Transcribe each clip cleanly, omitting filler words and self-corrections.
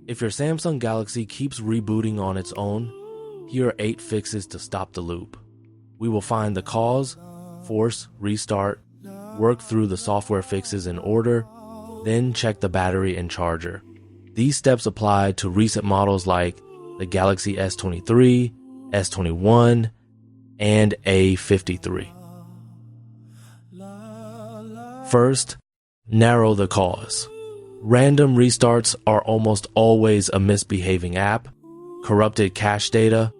If your Samsung Galaxy keeps rebooting on its own, here are 8 fixes to stop the loop. We will find the cause, force restart, work through the software fixes in order, then check the battery and charger. These steps apply to recent models like the Galaxy S23, S21, and A53. First, narrow the cause. Random restarts are almost always a misbehaving app, corrupted cache data,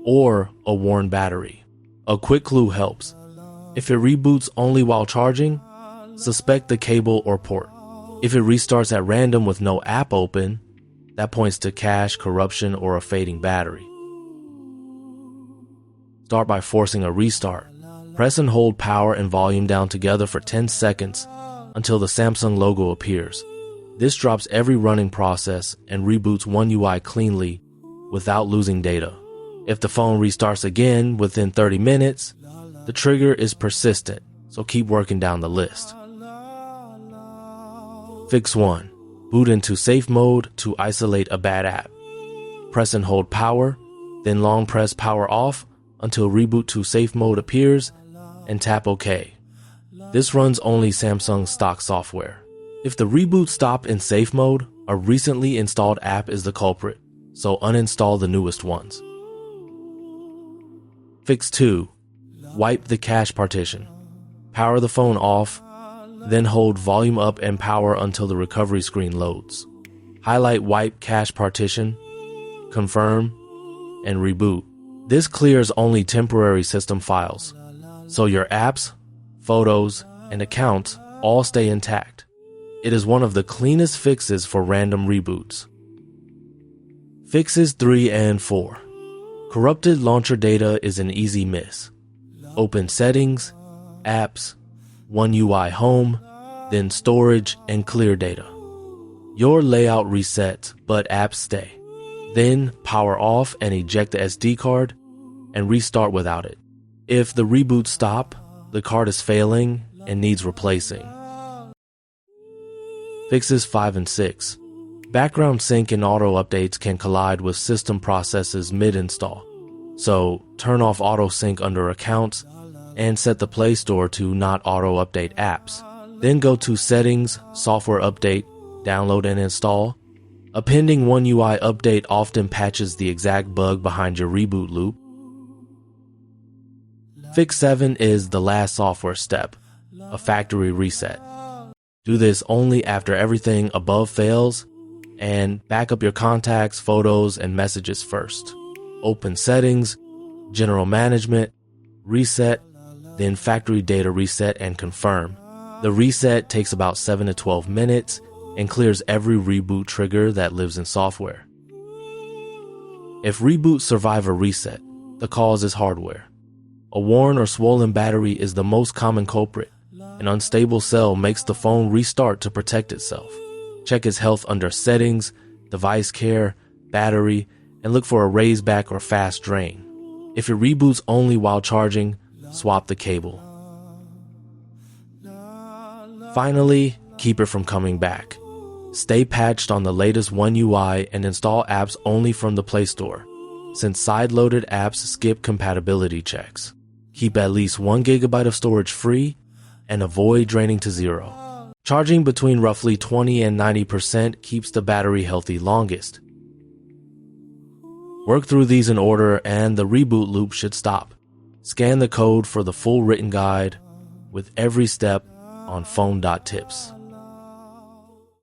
or a worn battery. A quick clue helps. If it reboots only while charging, suspect the cable or port. If it restarts at random with no app open, that points to cache corruption or a fading battery. Start by forcing a restart. Press and hold power and volume down together for 10 seconds until the Samsung logo appears. This drops every running process and reboots One UI cleanly without losing data. If the phone restarts again within 30 minutes, the trigger is persistent, so keep working down the list. Fix 1. Boot into safe mode to isolate a bad app. Press and hold power, then long press power off until reboot to safe mode appears, and tap OK. This runs only Samsung stock software. If the reboot stopped in safe mode, a recently installed app is the culprit, so uninstall the newest ones. Fix 2. Wipe the cache partition. Power the phone off, then hold volume up and power until the recovery screen loads. Highlight Wipe Cache Partition, confirm, and reboot. This clears only temporary system files, so your apps, photos, and accounts all stay intact. It is one of the cleanest fixes for random reboots. Fixes 3 and 4. Corrupted launcher data is an easy miss. Open Settings, Apps, One UI Home, then Storage and Clear Data. Your layout resets, but apps stay. Then power off and eject the SD card and restart without it. If the reboots stop, the card is failing and needs replacing. Fixes 5 and 6. Background sync and auto updates can collide with system processes mid-install, so turn off auto sync under Accounts and set the Play Store to not auto update apps. Then go to Settings, Software Update, download and install. A pending One UI update often patches the exact bug behind your reboot loop. Fix 7 is the last software step, a factory reset. Do this only after everything above fails, and back up your contacts, photos, and messages first. Open Settings, General Management, Reset, then Factory Data Reset and confirm. The reset takes about 7 to 12 minutes and clears every reboot trigger that lives in software. If reboots survive a reset, the cause is hardware. A worn or swollen battery is the most common culprit. An unstable cell makes the phone restart to protect itself. Check its health under Settings, Device Care, Battery, and look for a raise back or fast drain. If it reboots only while charging, swap the cable. Finally, keep it from coming back. Stay patched on the latest One UI and install apps only from the Play Store, since side-loaded apps skip compatibility checks. Keep at least 1 GB of storage free and avoid draining to zero. Charging between roughly 20 and 90% keeps the battery healthy longest. Work through these in order and the reboot loop should stop. Scan the code for the full written guide with every step on phone.tips.